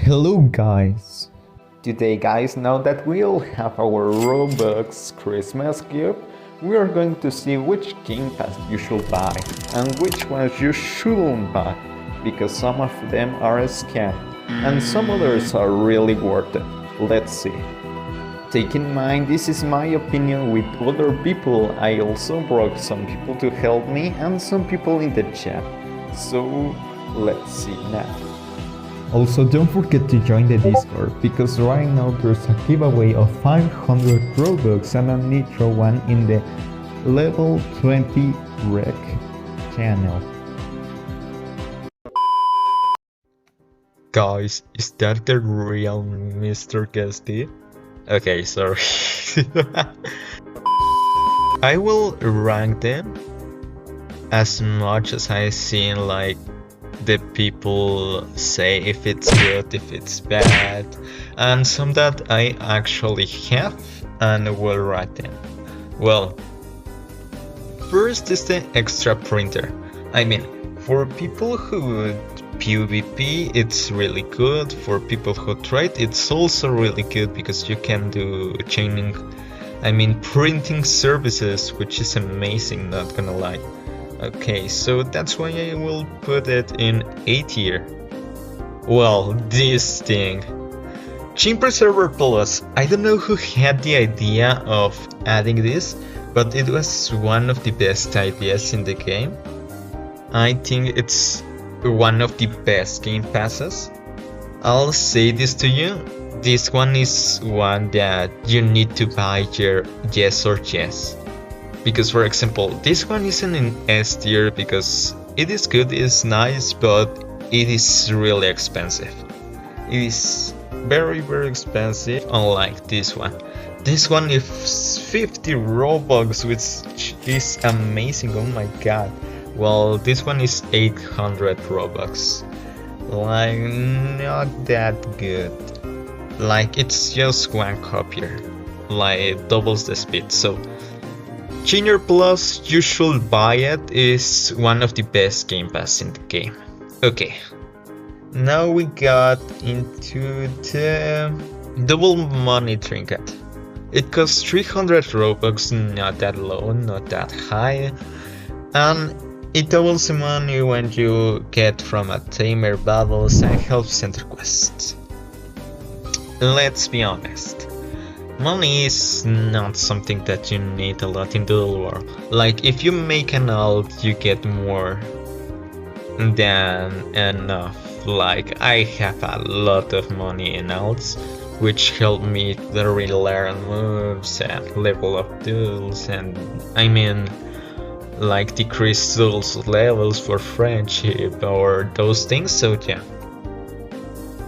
Hello guys! Today guys, now that we'll have our Robux Christmas gift, we are going to see which Game Pass you should buy and which ones you shouldn't buy, because some of them are a scam and some others are really worth it. Let's see. Take in mind, this is my opinion with other people. I also brought some people to help me and some people in the chat. So let's see now. Also, don't forget to join the Discord, because right now there's a giveaway of 500 Robux and a Nitro one in the level 20 rec channel. Guys, is that the real Mr. Guesty? Okay, sorry. I will rank them as much as I see like the people say, if it's good, if it's bad, and some that I actually have and will write them. Well, first is the extra printer. I mean, for people who PvP, it's really good. For people who trade, it's also really good because you can do printing services, which is amazing, not gonna lie. Okay, so that's why I will put it in A tier. Well, this thing. Chain Preserver Plus. I don't know who had the idea of adding this, but it was one of the best ideas in the game. I think it's one of the best game passes. I'll say this to you. This one is one that you need to buy your yes or yes. Because, for example, this one isn't in S tier because it is good, it is nice, but it is really expensive. It is very, very expensive, unlike this one. This one is 50 Robux, which is amazing, oh my god. Well, this one is 800 Robux. Like, not that good. Like, it's just one copier. Like, it doubles the speed, so Junior Plus, you should buy it, is one of the best Game Pass in the game. Okay, now we got into the Double Money Trinket. It costs 300 Robux, not that low, not that high, and it doubles the money when you get from a tamer battles and help center quests. Let's be honest. Money is not something that you need a lot in Doodle world. Like, if you make an alt, you get more than enough. Like, I have a lot of money in alts, which help me to relearn moves and level up Doodles, and like decrease Doodles levels for friendship or those things, so yeah.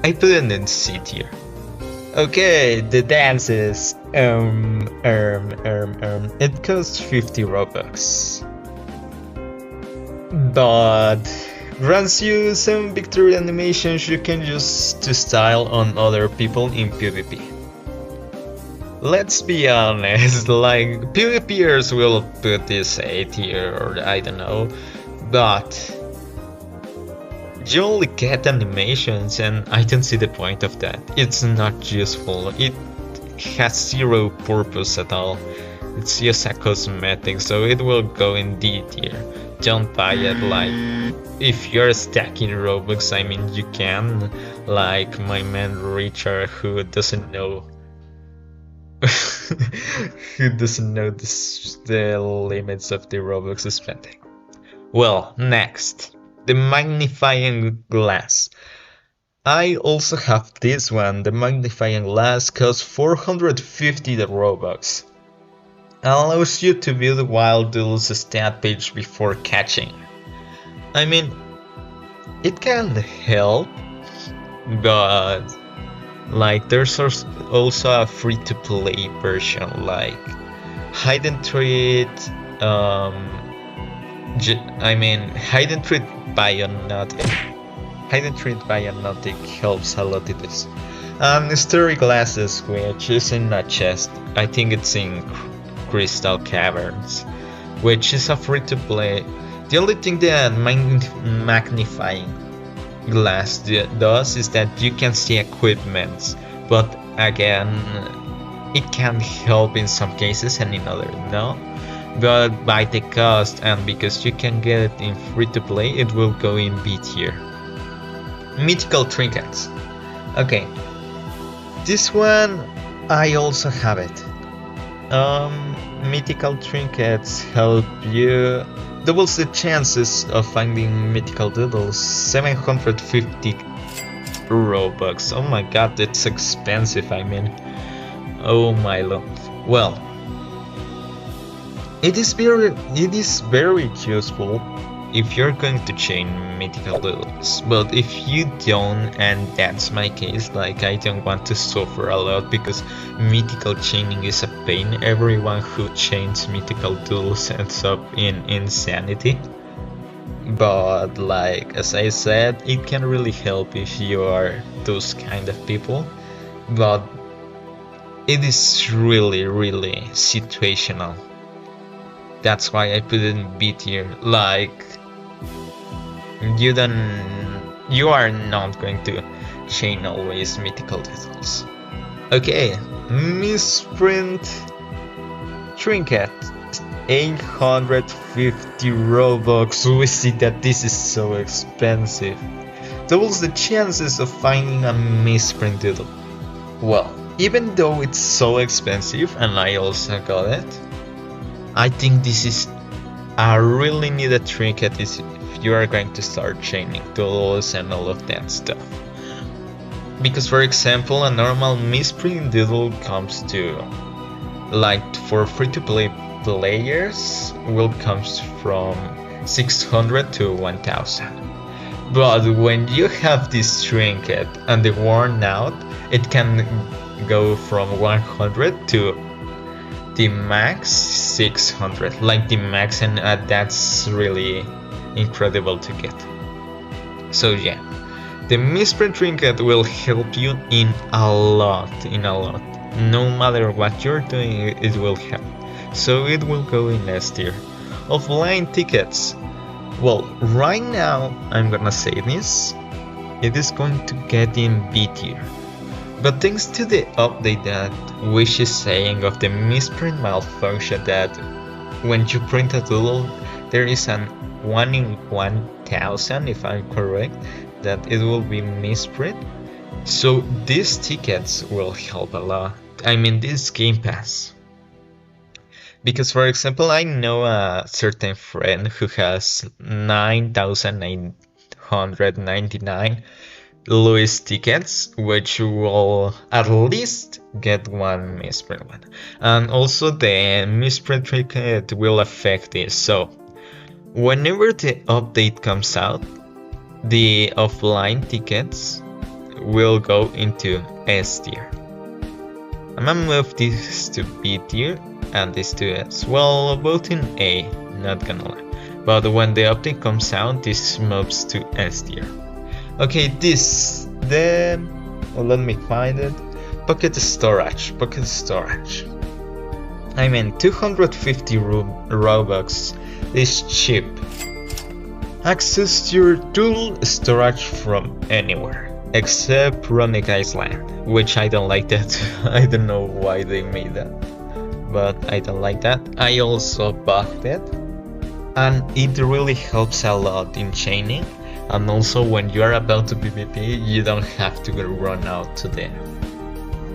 I put it in C tier. Okay, the dances. It costs 50 Robux. But grants you some victory animations you can use to style on other people in PvP. Let's be honest, like, PvPers will put this A tier or I don't know, but you only get animations and I don't see the point of that. It's not useful. It has zero purpose at all. It's just a cosmetic, so it will go in D tier. Don't buy it. Like, if you're stacking Robux, you can. Like my man Richard, who doesn't know the limits of the Robux spending. Well, next. The Magnifying Glass. I also have this one. The Magnifying Glass costs 450 Robux. Allows you to view the wild Doodle's stat page before catching. It can help, but like, there's also a free-to-play version, like Hide and Treat. Hide and Treat Bionotic helps a lot in this. And Story Glasses, which is in a chest. I think it's in Crystal Caverns, which is a free to play. The only thing that Magnifying Glass does is that you can see equipments, but again, it can help in some cases and in others no. But by the cost and because you can get it in free to play, it will go in B tier. Mythical Trinkets. Okay, this one I also have it. Mythical Trinkets help you doubles the chances of finding mythical doodles. 750 Robux. Oh my god, that's expensive. I mean, oh my lord. Well, it is very useful if you're going to chain mythical doodles, but if you don't, and that's my case, like I don't want to suffer a lot because mythical chaining is a pain. Everyone who chains mythical doodles ends up in insanity. But like as I said, it can really help if you are those kind of people, but it is really situational. That's why I put it in B tier. Like, you are not going to chain always mythical doodles. Okay, Misprint Trinket, 850 Robux. We see that this is so expensive. Doubles the chances of finding a misprint doodle. Well, even though it's so expensive and I also got it, I think this is a really needed trinket if you are going to start chaining doodles and all of that stuff. Because for example, a normal misprint doodle comes to, like for free to play players, will comes from 600 to 1000. But when you have this trinket and the worn out, it can go from 100 to the max 600, like the max, and that's really incredible to get. So yeah, the Misprint Trinket will help you in a lot. No matter what you're doing, it will help. So it will go in S tier. Offline tickets. Well, right now I'm gonna say this, it is going to get in B tier. But thanks to the update that Wish is saying of the misprint malfunction, that when you print a doodle, there is an 1 in 1000, if I'm correct, that it will be misprint. So these tickets will help a lot. I mean, this Game Pass. Because for example, I know a certain friend who has 9,999 Louis tickets, which will at least get one misprint one. And also the misprint trinket will affect this. So whenever the update comes out, the offline tickets will go into S tier. I'm gonna move this to B tier and this to S. Well, both in A, not gonna lie. But when the update comes out, this moves to S tier. Okay, this, then, well, let me find it. Pocket storage. I mean, 250 Robux is cheap. Access your Doodle storage from anywhere, except Runic Island, which I don't like that. I don't know why they made that, but I don't like that. I also bought it, and it really helps a lot in chaining. And also when you are about to PvP, you don't have to run out to the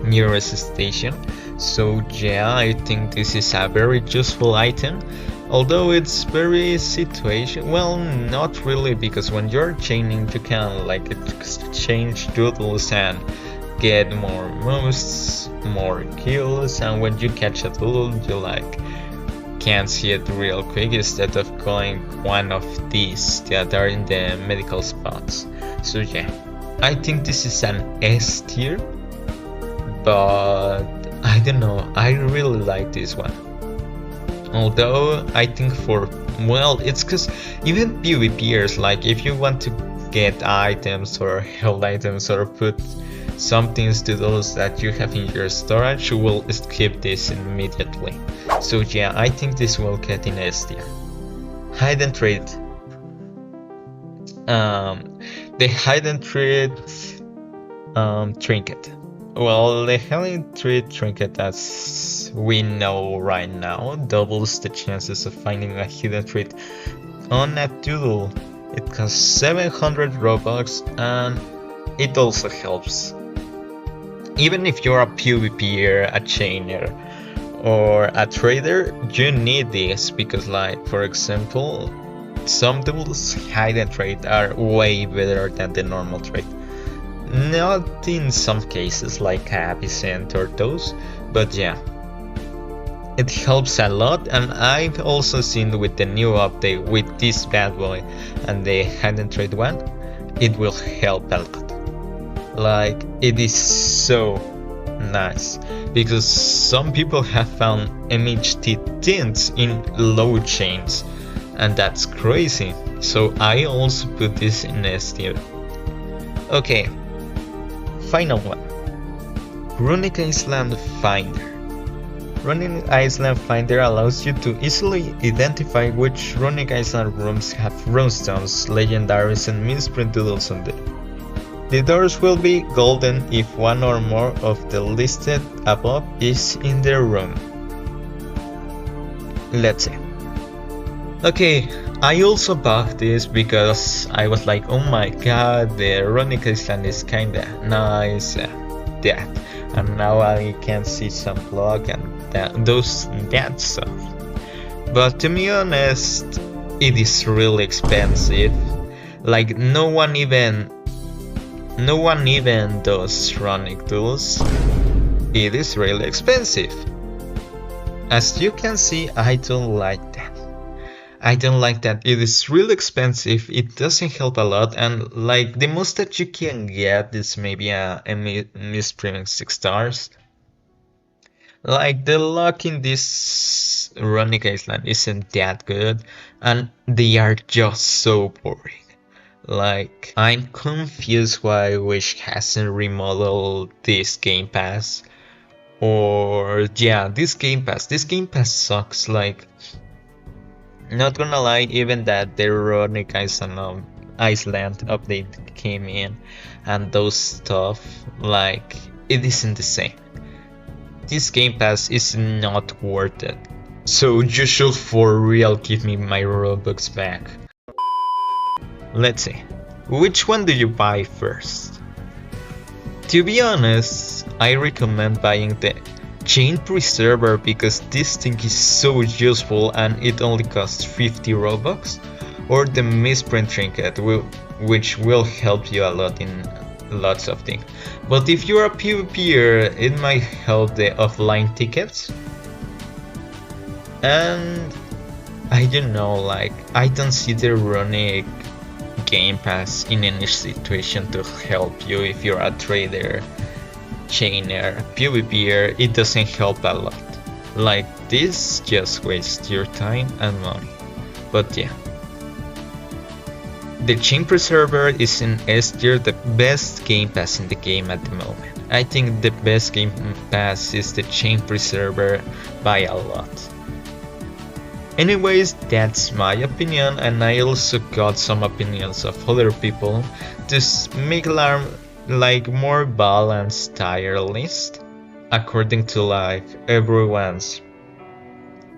nearest station. So yeah, I think this is a very useful item. Although it's very situation, well, not really, because when you're chaining you can like exchange doodles and get more moves, more kills, and when you catch a doodle you like can see it real quick instead of going one of these that are in the medical spots. So yeah, I think this is an S tier, but I don't know, I really like this one. Although I think for, well, it's cause even PvPers, like if you want to get items or held items or put some things to those that you have in your storage, you will skip this immediately. So yeah, I think this will get in S tier. Hide and trade. The The hidden treat trinket. Well, the hidden treat trinket, as we know right now, doubles the chances of finding a hidden treat on a Doodle. It costs 700 Robux and it also helps. Even if you're a PvPer, a chainer, or a trader, you need this because, like, for example, some Doodles hidden trait are way better than the normal trait. Not in some cases like Absent or those, but yeah. It helps a lot, and I've also seen with the new update with this bad boy and the hidden trait one, it will help a lot. Like, it is so nice because some people have found MHT tints in low chains, and that's crazy. So I also put this in S tier. Okay, final one. Runic Island Finder. Runic Island Finder allows you to easily identify which Runic Island rooms have runestones, legendaries, and misprint doodles on them. The doors will be golden if one or more of the listed above is in the room. Let's see. Okay, I also bought this because I was like, oh my god, the Runic Island is kinda nice, that, and now I can see some blog and that stuff. But to be honest, it is really expensive. Like, no one even does Runic tools. It is really expensive. As you can see, I don't like that. It is really expensive. It doesn't help a lot, and like the most that you can get is maybe a misprint 6 stars. Like, the luck in this Runic Island isn't that good, and they are just so boring. Like, I'm confused why Wish hasn't remodeled this Game Pass. Or, yeah, this Game Pass sucks. Like, not gonna lie, even that the Runic Island update came in and those stuff, like, it isn't the same. This Game Pass is not worth it. So you should for real give me my Robux back. Let's see, which one do you buy first? To be honest, I recommend buying the Chain Preserver because this thing is so useful and it only costs 50 Robux, or the Misprint Trinket, which will help you a lot in lots of things. But if you're a PvPer, it might help the offline tickets. And I don't know, like, I don't see the Runic Game Pass in any situation to help you if you're a trader, chainer, PvPer. It doesn't help a lot. Like, this just wastes your time and money. But yeah, the Chain Preserver is in S tier, the best Game Pass in the game at the moment. I think the best Game Pass is the Chain Preserver by a lot. Anyways, that's my opinion, and I also got some opinions of other people to make like more balanced tier list according to like everyone's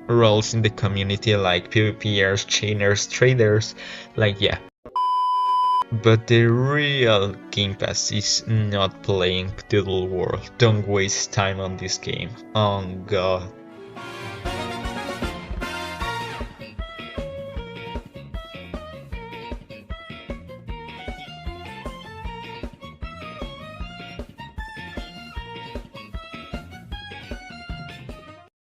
roles in the community, like PvPers, chainers, traders, like yeah. But the real Game Pass is not playing Doodle World. Don't waste time on this game. Oh god.